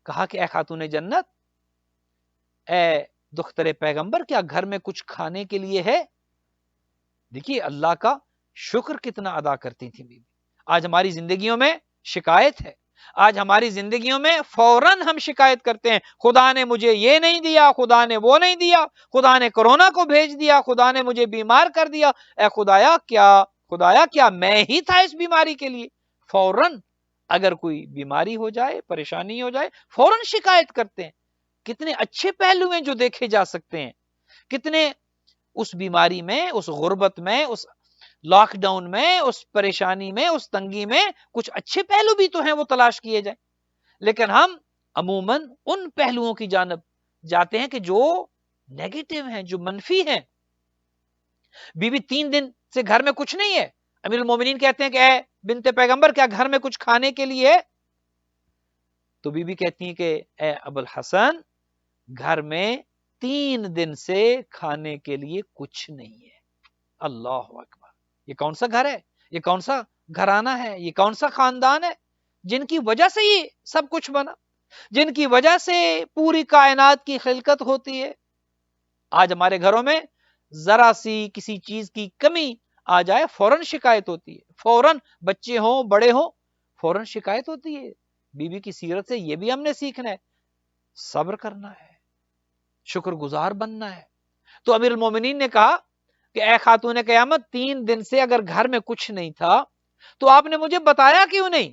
A: کہا کہ اے خاتون جنت، اے دختر پیغمبر، کیا گھر میں کچھ کھانے کے لیے ہے؟ دیکھیے اللہ کا شکر کتنا ادا کرتی تھی بی بی. آج ہماری زندگیوں میں شکایت ہے، آج ہماری زندگیوں میں فوراً ہم شکایت کرتے ہیں، خدا نے مجھے یہ نہیں دیا، خدا نے وہ نہیں دیا، خدا نے کورونا کو بھیج دیا، خدا نے مجھے بیمار کر دیا، اے خدایا کیا میں ہی تھا اس بیماری کے لیے؟ فوراً اگر کوئی بیماری ہو جائے، پریشانی ہو جائے، فوراً شکایت کرتے ہیں. کتنے اچھے پہلو ہیں جو دیکھے جا سکتے ہیں، کتنے اس بیماری میں، اس غربت میں، اس لاک ڈاؤن میں، اس پریشانی میں، اس تنگی میں کچھ اچھے پہلو بھی تو ہیں، وہ تلاش کیے جائیں. لیکن ہم عموماً ان پہلوؤں کی جانب جاتے ہیں کہ جو نیگیٹو ہیں، جو منفی ہیں. بی بی 3 دن سے گھر میں کچھ نہیں ہے. امیر المومنین کہتے ہیں کہ اے بنت پیغمبر، کیا گھر میں کچھ کھانے کے لیے ہے؟ تو بی بی کہتی ہیں کہ اے ابو الحسن، گھر میں 3 دن سے کھانے کے لیے کچھ نہیں ہے. اللہ اکبر. یہ کون سا گھر ہے؟ یہ کون سا گھرانہ ہے؟ یہ کون سا خاندان ہے جن کی وجہ سے یہ سب کچھ بنا، جن کی وجہ سے پوری کائنات کی خلقت ہوتی ہے؟ آج ہمارے گھروں میں ذرا سی کسی چیز کی کمی آ جائے، فوراً شکایت ہوتی ہے، فوراً بچے ہوں بڑے ہوں فوراً شکایت ہوتی ہے. بی بی کی سیرت سے یہ بھی ہم نے سیکھنا ہے، صبر کرنا ہے، شکر گزار بننا ہے. تو امیر المومنین نے کہا کہ اے خاتون قیامت، 3 دن سے اگر گھر میں کچھ نہیں تھا تو آپ نے مجھے بتایا کیوں نہیں؟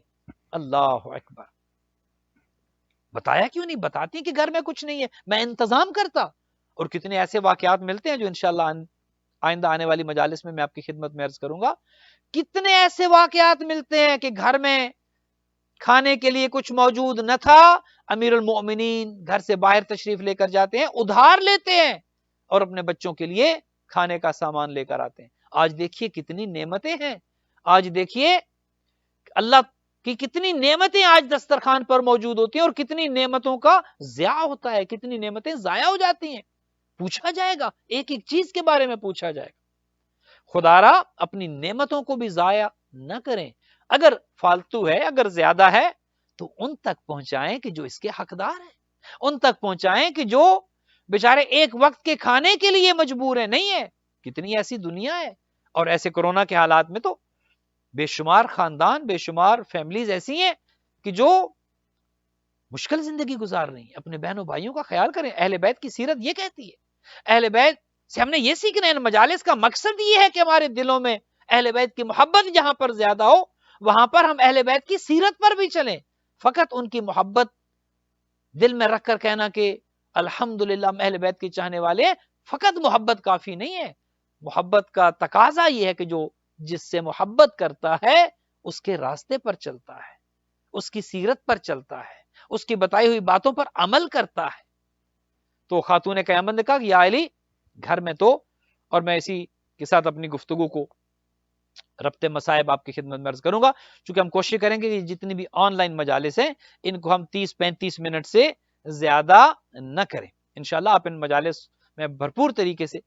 A: اللہ اکبر. بتایا کیوں نہیں؟ بتاتی کہ گھر میں کچھ نہیں ہے، میں انتظام کرتا. اور کتنے ایسے واقعات ملتے ہیں جو انشاءاللہ آئندہ آنے والی مجالس میں آپ کی خدمت میں عرض کروں گا. کتنے ایسے واقعات ملتے ہیں کہ گھر میں کھانے کے لیے کچھ موجود نہ تھا، امیر المؤمنین گھر سے باہر تشریف لے کر جاتے ہیں، ادھار لیتے ہیں اور اپنے بچوں کے لیے کھانے کا سامان لے کر آتے ہیں. آج دیکھیے کتنی نعمتیں ہیں، آج دیکھیے اللہ کی کتنی نعمتیں آج دسترخوان پر موجود ہوتی ہیں، اور کتنی نعمتوں کا ضیاع ہوتا ہے، کتنی نعمتیں ضائع ہو جاتی ہیں. پوچھا جائے گا، ایک ایک چیز کے بارے میں پوچھا جائے گا. خدارا اپنی نعمتوں کو بھی ضائع نہ کریں. اگر فالتو ہے، اگر زیادہ ہے تو ان تک پہنچائیں کہ جو اس کے حقدار ہیں، ان تک پہنچائیں کہ جو بیچارے ایک وقت کے کھانے کے لیے مجبور ہیں. نہیں ہے، کتنی ایسی دنیا ہے. اور ایسے کورونا کے حالات میں تو بے شمار خاندان، بے شمار فیملیز ایسی ہیں کہ جو مشکل زندگی گزار رہی ہیں. اپنے بہنوں بھائیوں کا خیال کریں. اہل بیت کی سیرت یہ کہتی ہے، اہل بیت سے ہم نے یہ سیکھنا ہے. ان مجالس کا مقصد یہ ہے کہ ہمارے دلوں میں اہل بیت کی محبت جہاں پر زیادہ ہو، وہاں پر ہم اہل بیت کی سیرت پر بھی چلیں. فقط ان کی محبت دل میں رکھ کر کہنا کہ الحمدللہ ہم اہل بیت کے چاہنے والے ہیں، فقط محبت کافی نہیں ہے. محبت کا تقاضا یہ ہے کہ جو جس سے محبت کرتا ہے اس کے راستے پر چلتا ہے، اس کی سیرت پر چلتا ہے، اس کی بتائی ہوئی باتوں پر عمل کرتا ہے. تو خاتون قیامت نے کہا کہ یا علی، گھر میں تو، اور میں اسی کے ساتھ اپنی گفتگو کو ربط مصائب آپ کی خدمت میں عرض کروں گا، چونکہ ہم کوشش کریں گے کہ جتنی بھی آن لائن مجالس ہیں ان کو ہم 30-35 منٹ سے زیادہ نہ کریں. انشاءاللہ آپ ان مجالس میں بھرپور طریقے سے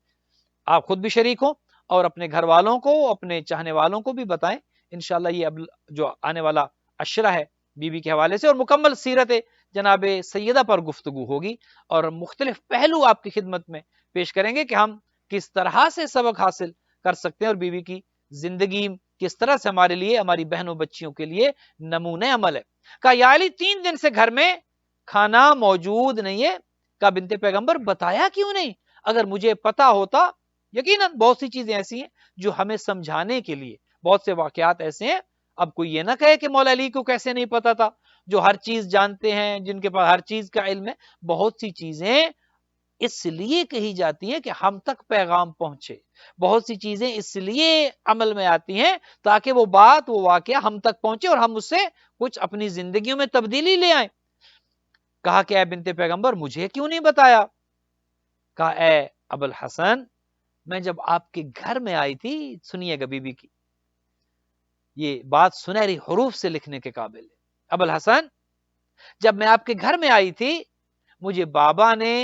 A: آپ خود بھی شریک ہوں اور اپنے گھر والوں کو، اپنے چاہنے والوں کو بھی بتائیں. انشاءاللہ یہ اب جو آنے والا عشرہ ہے بی بی کے حوالے سے اور مکمل سیرت جناب سیدہ پر گفتگو ہوگی، اور مختلف پہلو آپ کی خدمت میں پیش کریں گے کہ ہم کس طرح سے سبق حاصل کر سکتے ہیں اور بی بی کی زندگی کس طرح سے ہمارے لیے، ہماری بہنوں بچیوں کے لیے نمونے عمل ہے. کہا یا علی 3 دن سے گھر میں کھانا موجود نہیں ہے. کہا بنت پیغمبر بتایا کیوں نہیں؟ اگر مجھے پتا ہوتا. یقیناً بہت سی چیزیں ایسی ہیں جو ہمیں سمجھانے کے لیے، بہت سے واقعات ایسے ہیں. اب کوئی یہ نہ کہے کہ مولا علی کو کیسے نہیں پتا تھا، جو ہر چیز جانتے ہیں، جن کے پاس ہر چیز کا علم ہے. بہت سی چیزیں اس لیے کہی جاتی ہیں کہ ہم تک پیغام پہنچے، بہت سی چیزیں اس لیے عمل میں آتی ہیں تاکہ وہ بات، وہ واقعہ ہم تک پہنچے اور ہم اس سے کچھ اپنی زندگیوں میں تبدیلی لے آئیں. کہا کہ اے بنت پیغمبر مجھے کیوں نہیں بتایا؟ کہا اے ابو الحسن میں جب آپ کے گھر میں آئی تھی، سنیے گا بی بی کی یہ بات سنہری حروف سے لکھنے کے قابل ہے، ابو الحسن جب میں آپ کے گھر میں آئی تھی مجھے بابا نے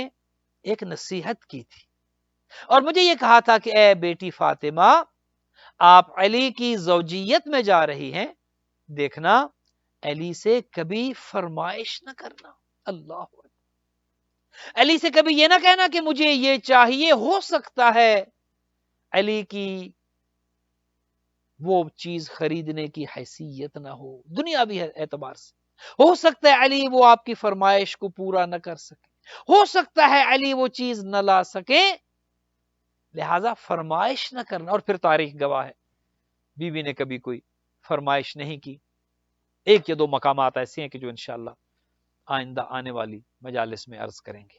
A: ایک نصیحت کی تھی اور مجھے یہ کہا تھا کہ اے بیٹی فاطمہ آپ علی کی زوجیت میں جا رہی ہیں، دیکھنا علی سے کبھی فرمائش نہ کرنا، اللہ اکبر، علی سے کبھی یہ نہ کہنا کہ مجھے یہ چاہیے، ہو سکتا ہے علی کی وہ چیز خریدنے کی حیثیت نہ ہو، دنیاوی اعتبار سے ہو سکتا ہے علی وہ آپ کی فرمائش کو پورا نہ کر سکے، ہو سکتا ہے علی وہ چیز نہ لا سکے، لہذا فرمائش نہ کرنا۔ اور پھر تاریخ گواہ ہے بی بی نے کبھی کوئی فرمائش نہیں کی۔ ایک یا دو مقامات ایسے ہیں کہ جو انشاءاللہ آئندہ آنے والی مجالس میں عرض کریں گے۔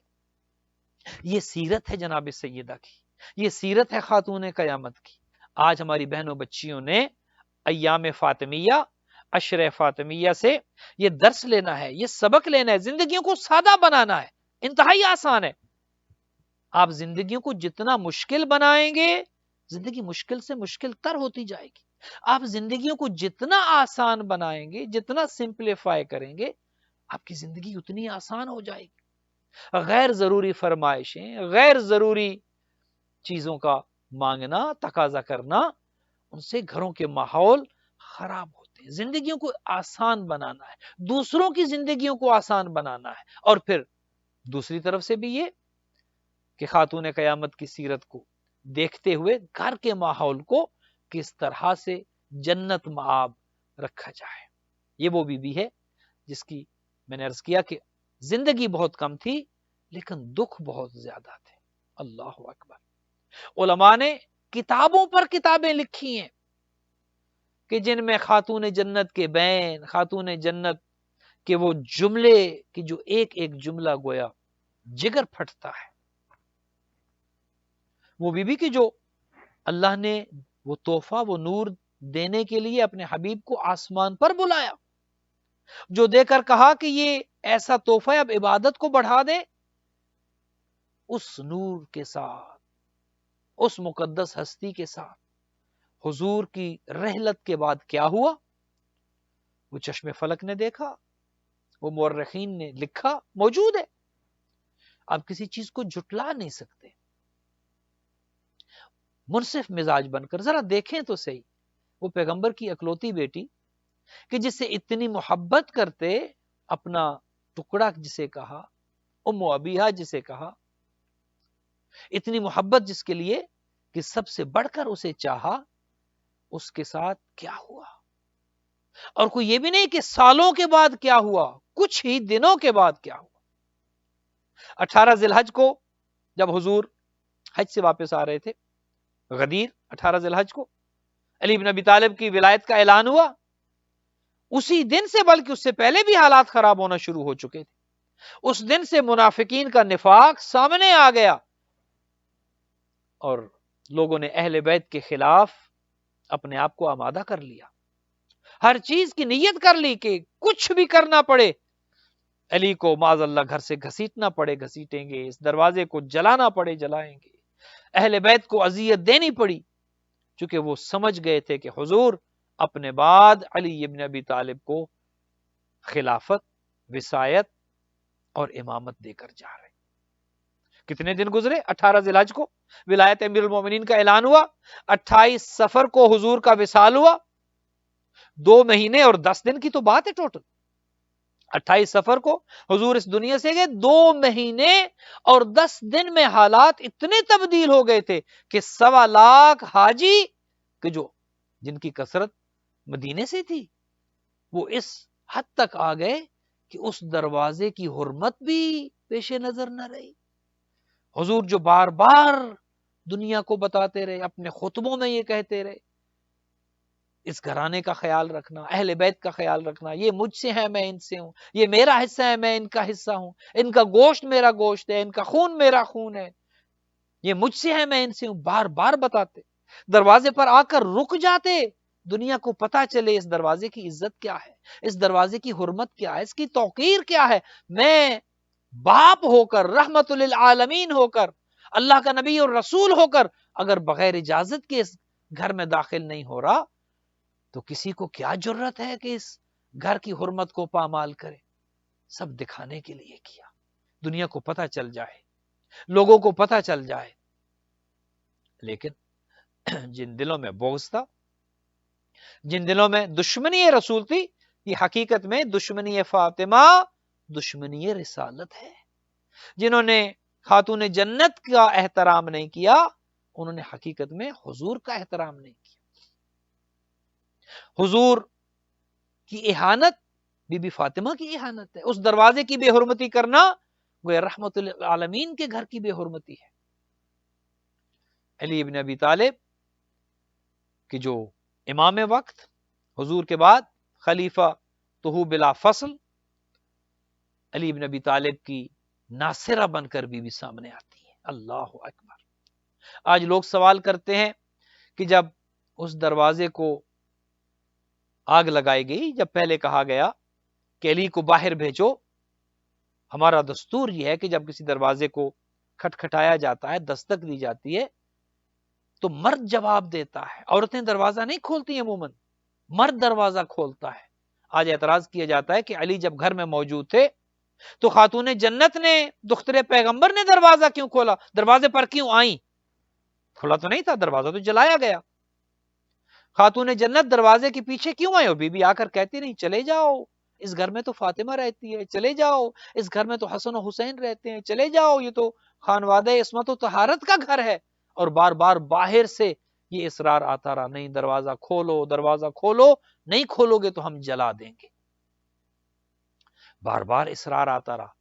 A: یہ سیرت ہے جناب سیدہ کی، یہ سیرت ہے خاتون قیامت کی۔ آج ہماری بہنوں بچیوں نے ایام فاطمیہ، عشر فاطمیہ سے یہ درس لینا ہے، یہ سبق لینا ہے، زندگیوں کو سادہ بنانا ہے، انتہائی آسان ہے۔ آپ زندگیوں کو جتنا مشکل بنائیں گے زندگی مشکل سے مشکل تر ہوتی جائے گی، آپ زندگیوں کو جتنا آسان بنائیں گے، جتنا سمپلیفائی کریں گے، آپ کی زندگی اتنی آسان ہو جائے گی۔ غیر ضروری فرمائشیں، غیر ضروری چیزوں کا مانگنا، تقاضا کرنا، ان سے گھروں کے ماحول خراب ہوتے ہیں۔ زندگیوں کو آسان بنانا ہے، دوسروں کی زندگیوں کو آسان بنانا ہے، اور پھر دوسری طرف سے بھی یہ کہ خاتون قیامت کی سیرت کو دیکھتے ہوئے گھر کے ماحول کو کس طرح سے جنت مآب رکھا جائے۔ یہ وہ بی بی ہے جس کی میں نے عرض کیا کہ زندگی بہت کم تھی لیکن دکھ بہت زیادہ تھے۔ اللہ اکبر۔ علماء نے کتابوں پر کتابیں لکھی ہیں کہ جن میں خاتون جنت کے بین، خاتون جنت کے وہ جملے کہ جو ایک ایک جملہ گویا جگر پھٹتا ہے۔ وہ بی بی کی جو اللہ نے وہ تحفہ، وہ نور دینے کے لیے اپنے حبیب کو آسمان پر بلایا، جو دے کر کہا کہ یہ ایسا تحفہ اب عبادت کو بڑھا دے، اس نور کے ساتھ، اس مقدس ہستی کے ساتھ حضور کی رحلت کے بعد کیا ہوا، وہ چشم فلک نے دیکھا، وہ مورخین نے لکھا، موجود ہے، آپ کسی چیز کو جھٹلا نہیں سکتے۔ منصف مزاج بن کر ذرا دیکھیں تو صحیح، وہ پیغمبر کی اکلوتی بیٹی کہ جس سے اتنی محبت کرتے، اپنا ٹکڑا جسے کہا، ام ابیہا جسے کہا، اتنی محبت جس کے لیے کہ سب سے بڑھ کر اسے چاہا، اس کے ساتھ کیا ہوا، اور کوئی یہ بھی نہیں کہ سالوں کے بعد کیا ہوا، کچھ ہی دنوں کے بعد کیا ہوا۔ 18 ذی الحج کو جب حضور حج سے واپس آ رہے تھے، غدیر 18 ذی الحج کو علی بن ابی طالب کی ولایت کا اعلان ہوا، اسی دن سے بلکہ اس سے پہلے بھی حالات خراب ہونا شروع ہو چکے تھے۔ اس دن سے منافقین کا نفاق سامنے آ گیا اور لوگوں نے اہل بیت کے خلاف اپنے آپ کو آمادہ کر لیا، ہر چیز کی نیت کر لی کہ کچھ بھی کرنا پڑے، علی کو معاذ اللہ گھر سے گھسیٹنا پڑے گھسیٹیں گے، اس دروازے کو جلانا پڑے جلائیں گے، اہل بیت کو اذیت دینی پڑی، چونکہ وہ سمجھ گئے تھے کہ حضور اپنے بعد علی ابن ابی طالب کو خلافت، وصایت اور امامت دے کر جا رہے۔ کتنے دن گزرے؟ 18 ذی الحج کو ولایت امیر المومنین کا اعلان ہوا، 28 صفر کو حضور کا وصال ہوا، 2 مہینے اور 10 دن کی تو بات ہے ٹوٹل۔ 28 صفر کو حضور اس دنیا سے گئے، 2 مہینے اور 10 دن میں حالات اتنے تبدیل ہو گئے تھے کہ 1.25 لاکھ حاجی کہ جو جن کی کثرت مدینے سے تھی، وہ اس حد تک آ گئے کہ اس دروازے کی حرمت بھی پیش نظر نہ رہی۔ حضور جو بار بار دنیا کو بتاتے رہے، اپنے خطبوں میں یہ کہتے رہے، اس گھرانے کا خیال رکھنا، اہل بیت کا خیال رکھنا، یہ مجھ سے ہے میں ان سے ہوں، یہ میرا حصہ ہے میں ان کا حصہ ہوں، ان کا گوشت میرا گوشت ہے، ان کا خون میرا خون ہے، یہ مجھ سے ہے میں ان سے ہوں، بار بار بتاتے، دروازے پر آ کر رک جاتے، دنیا کو پتا چلے اس دروازے کی عزت کیا ہے، اس دروازے کی حرمت کیا ہے، اس کی توقیر کیا ہے۔ میں باپ ہو کر، رحمت للعالمین ہو کر، اللہ کا نبی اور رسول ہو کر اگر بغیر اجازت کے اس گھر میں داخل نہیں ہو رہا تو کسی کو کیا جرت ہے کہ اس گھر کی حرمت کو پامال کرے؟ سب دکھانے کے لیے کیا، دنیا کو پتہ چل جائے، لوگوں کو پتہ چل جائے۔ لیکن جن دلوں میں بغض تھا، جن دلوں میں دشمنی رسول تھی، یہ حقیقت میں دشمنی فاطمہ، دشمنی رسالت ہے۔ جنہوں نے خاتون جنت کا احترام نہیں کیا، انہوں نے حقیقت میں حضور کا احترام نہیں کیا۔ حضور کی اہانت بی بی فاطمہ کی اہانت ہے۔ اس دروازے کی بے حرمتی کرنا وہ رحمت للعالمین کے گھر کی بے حرمتی ہے۔ علی بن ابی طالب کہ جو امام وقت، حضور کے بعد خلیفہ تو ہو بلا فصل، علی بن ابی طالب کی ناصرہ بن کر بھی سامنے آتی ہے۔ اللہ اکبر۔ آج لوگ سوال کرتے ہیں کہ جب اس دروازے کو آگ لگائی گئی، جب پہلے کہا گیا کہ علی کو باہر بھیجو، ہمارا دستور یہ ہے کہ جب کسی دروازے کو کھٹکھٹایا جاتا ہے، دستک دی جاتی ہے تو مرد جواب دیتا ہے، عورتیں دروازہ نہیں کھولتی ہیں، عموماً مرد دروازہ کھولتا ہے۔ آج اعتراض کیا جاتا ہے کہ علی جب گھر میں موجود تھے تو خاتون جنت نے، دختر پیغمبر نے دروازہ کیوں کھولا؟ دروازے پر کیوں آئیں؟ کھلا تو نہیں تھا، دروازہ تو جلایا گیا۔ خاتون جنت دروازے کے پیچھے کیوں آئے ہو؟ بی بی آ کر کہتی نہیں چلے جاؤ، اس گھر میں تو فاطمہ رہتی ہے، چلے جاؤ، اس گھر میں تو حسن و حسین رہتے ہیں، چلے جاؤ، یہ تو خانوادہ عصمت و طہارت کا گھر ہے۔ اور بار بار باہر سے یہ اصرار آتا رہا، نہیں دروازہ کھولو، دروازہ کھولو، نہیں کھولو گے تو ہم جلا دیں گے۔ بار بار اصرار آتا رہا۔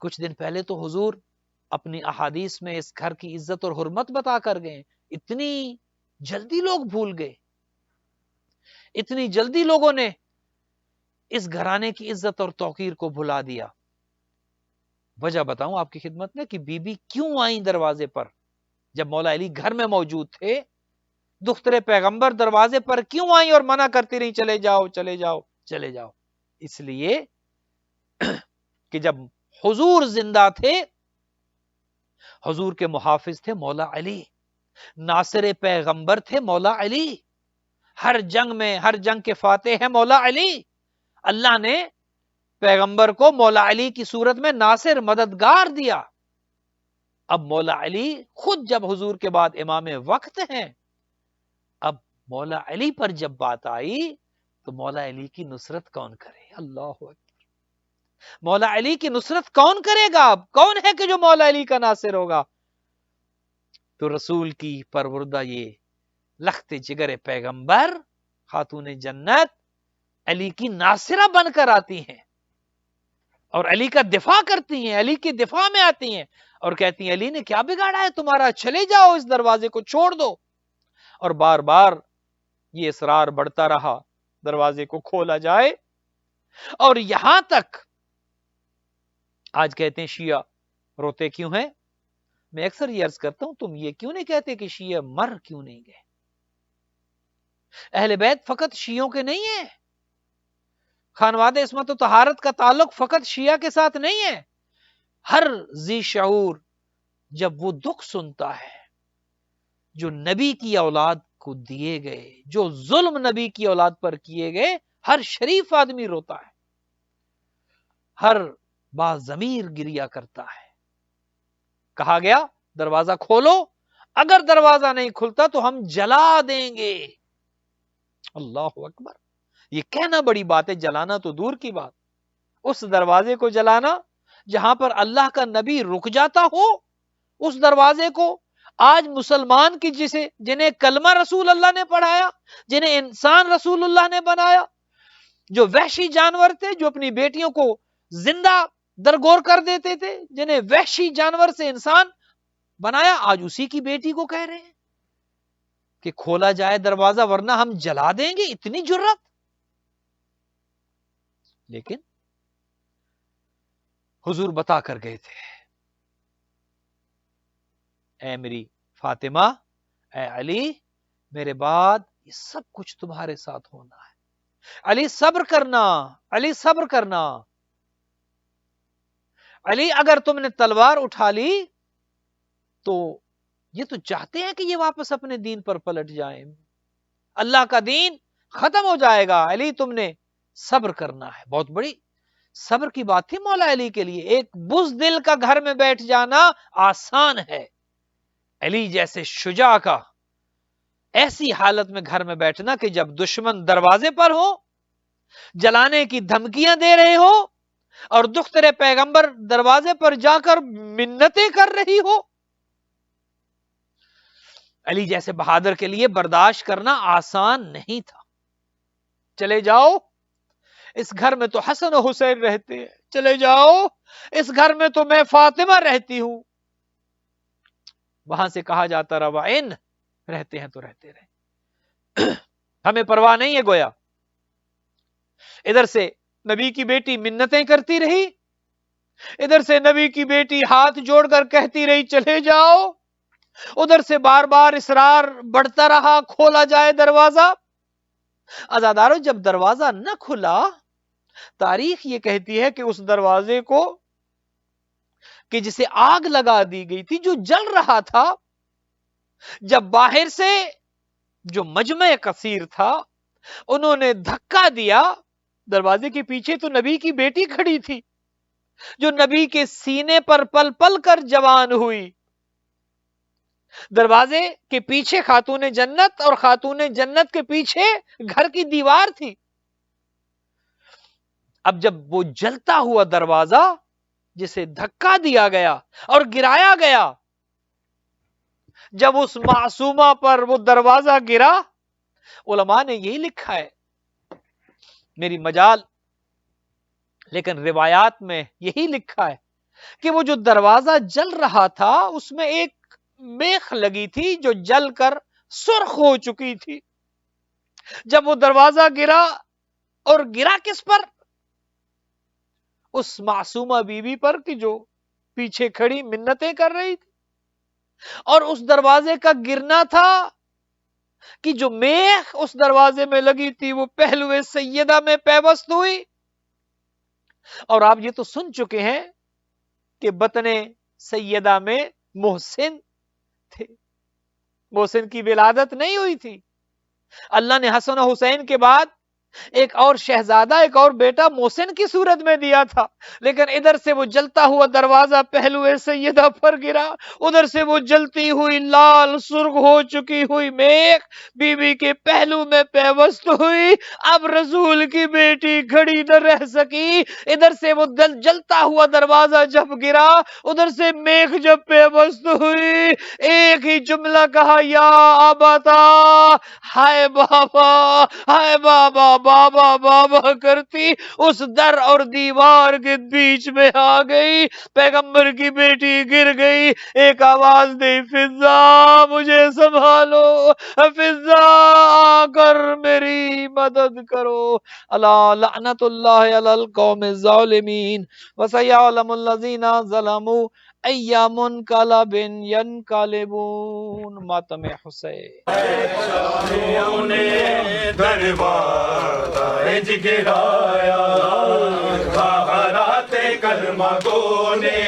A: کچھ دن پہلے تو حضور اپنی احادیث میں اس گھر کی عزت اور حرمت بتا کر گئے، اتنی جلدی لوگ بھول گئے، اتنی جلدی لوگوں نے اس گھرانے کی عزت اور توقیر کو بھلا دیا۔ وجہ بتاؤں آپ کی خدمت میں کہ بی بی کیوں آئیں دروازے پر جب مولا علی گھر میں موجود تھے؟ دختر پیغمبر دروازے پر کیوں آئیں اور منع کرتی رہی چلے جاؤ، چلے جاؤ، چلے جاؤ؟ اس لیے کہ جب حضور زندہ تھے، حضور کے محافظ تھے مولا علی، ناصر پیغمبر تھے مولا علی، ہر جنگ میں، ہر جنگ کے فاتح ہے مولا علی۔ اللہ نے پیغمبر کو مولا علی کی صورت میں ناصر، مددگار دیا۔ اب مولا علی خود جب حضور کے بعد امام وقت ہیں، اب مولا علی پر جب بات آئی تو مولا علی کی نصرت کون کرے؟ اللہ اکبر۔ مولا علی کی نصرت کون کرے گا؟ اب کون ہے کہ جو مولا علی کا ناصر ہوگا؟ تو رسول کی پروردہ یہ لخت جگر پیغمبر، خاتون جنت علی کی ناصرہ بن کر آتی ہیں اور علی کا دفاع کرتی ہیں، علی کے دفاع میں آتی ہیں اور کہتی ہیں علی نے کیا بگاڑا ہے تمہارا، چلے جاؤ، اس دروازے کو چھوڑ دو۔ اور بار بار یہ اصرار بڑھتا رہا دروازے کو کھولا جائے، اور یہاں تک آج کہتے ہیں شیعہ روتے کیوں ہیں؟ میں اکثر یہ عرض کرتا ہوں تم یہ کیوں نہیں کہتے کہ شیعہ مر کیوں نہیں گئے؟ اہل بیت فقط شیعوں کے نہیں ہیں، خانوادہ عصمت و طہارت کا تعلق فقط شیعہ کے ساتھ نہیں ہے۔ ہر ذی شعور جب وہ دکھ سنتا ہے جو نبی کی اولاد کو دیے گئے، جو ظلم نبی کی اولاد پر کیے گئے، ہر شریف آدمی روتا ہے، ہر باضمیر گریا کرتا ہے۔ کہا گیا دروازہ کھولو، اگر دروازہ نہیں کھلتا تو ہم جلا دیں گے۔ اللہ اکبر۔ یہ کہنا بڑی بات ہے، جلانا تو دور کی بات، اس دروازے کو جلانا جہاں پر اللہ کا نبی رک جاتا ہو، اس دروازے کو آج مسلمان کی جنہیں کلمہ رسول اللہ نے پڑھایا، جنہیں انسان رسول اللہ نے بنایا، جو وحشی جانور تھے، جو اپنی بیٹیوں کو زندہ درگور کر دیتے تھے، جنہیں وحشی جانور سے انسان بنایا، آج اسی کی بیٹی کو کہہ رہے ہیں کہ کھولا جائے دروازہ ورنہ ہم جلا دیں گے۔ اتنی جرت! لیکن حضور بتا کر گئے تھے، اے میری فاطمہ، اے علی، میرے بعد یہ سب کچھ تمہارے ساتھ ہونا ہے، علی صبر کرنا، علی صبر کرنا۔ علی اگر تم نے تلوار اٹھا لی تو یہ تو چاہتے ہیں کہ یہ واپس اپنے دین پر پلٹ جائیں، اللہ کا دین ختم ہو جائے گا۔ علی تم نے صبر کرنا ہے۔ بہت بڑی صبر کی بات تھی مولا علی کے لیے۔ ایک بزدل کا گھر میں بیٹھ جانا آسان ہے، علی جیسے شجاع کا ایسی حالت میں گھر میں بیٹھنا کہ جب دشمن دروازے پر ہو، جلانے کی دھمکیاں دے رہے ہو، اور دختر پیغمبر دروازے پر جا کر منتیں کر رہی ہو، علی جیسے بہادر کے لیے برداشت کرنا آسان نہیں تھا۔ چلے جاؤ، اس گھر میں تو حسن و حسین رہتے ہیں، چلے جاؤ، اس گھر میں تو میں فاطمہ رہتی ہوں۔ وہاں سے کہا جاتا روا ان رہتے ہیں تو رہتے رہے، ہمیں پرواہ نہیں ہے گویا۔ ادھر سے نبی کی بیٹی منتیں کرتی رہی، ادھر سے نبی کی بیٹی ہاتھ جوڑ کر کہتی رہی چلے جاؤ، ادھر سے بار بار اصرار بڑھتا رہا کھولا جائے دروازہ۔ عزادارو جب دروازہ نہ کھلا، تاریخ یہ کہتی ہے کہ اس دروازے کو کہ جسے آگ لگا دی گئی تھی، جو جل رہا تھا، جب باہر سے جو مجمع کثیر تھا انہوں نے دھکا دیا، دروازے کے پیچھے تو نبی کی بیٹی کھڑی تھی جو نبی کے سینے پر پل پل کر جوان ہوئی، دروازے کے پیچھے خاتون جنت، اور خاتون جنت کے پیچھے گھر کی دیوار تھی۔ اب جب وہ جلتا ہوا دروازہ جسے دھکا دیا گیا اور گرایا گیا، جب اس معصومہ پر وہ دروازہ گرا، علماء نے یہی لکھا ہے، میری مجال لیکن روایات میں یہی لکھا ہے کہ وہ جو دروازہ جل رہا تھا اس میں ایک میخ لگی تھی جو جل کر سرخ ہو چکی تھی۔ جب وہ دروازہ گرا، اور گرا کس پر؟ اس معصومہ بیوی پر کہ جو پیچھے کھڑی منتیں کر رہی تھی، اور اس دروازے کا گرنا تھا کہ جو میخ اس دروازے میں لگی تھی وہ پہلوے سیدہ میں پیوست ہوئی۔ اور آپ یہ تو سن چکے ہیں کہ بطن سیدہ میں محسن تھے، محسن کی ولادت نہیں ہوئی تھی۔ اللہ نے حسن و حسین کے بعد ایک اور شہزادہ، ایک اور بیٹا محسن کی صورت میں دیا تھا، لیکن ادھر سے وہ جلتا ہوا دروازہ پہلوے سیدہ پر گرا، ادھر سے وہ جلتی ہوئی لال سرخ ہو چکی ہوئی میخ بی بی کے پہلو میں پیوست ہوئی۔ اب رسول کی بیٹی کھڑی نہ رہ سکی، ادھر سے وہ جلتا ہوا دروازہ جب گرا، ادھر سے میخ جب پیوست ہوئی، ایک ہی جملہ کہا، یا آباتا، ہائے بابا، ہائے بابا، بابا بابا کرتی اس در اور دیوار کے بیچ میں آ گئی، پیغمبر کی بیٹی گر گئی، ایک آواز دی، فضا مجھے سنبھالو، فضا آ کر میری مدد کرو۔ الا لعنت اللہ علی القوم الظالمین وسیعلم الذین ظلموا ایام انقلب ینقلبون۔ ماتم حسین۔
B: دروازہ گرایا، کلمہ گو نے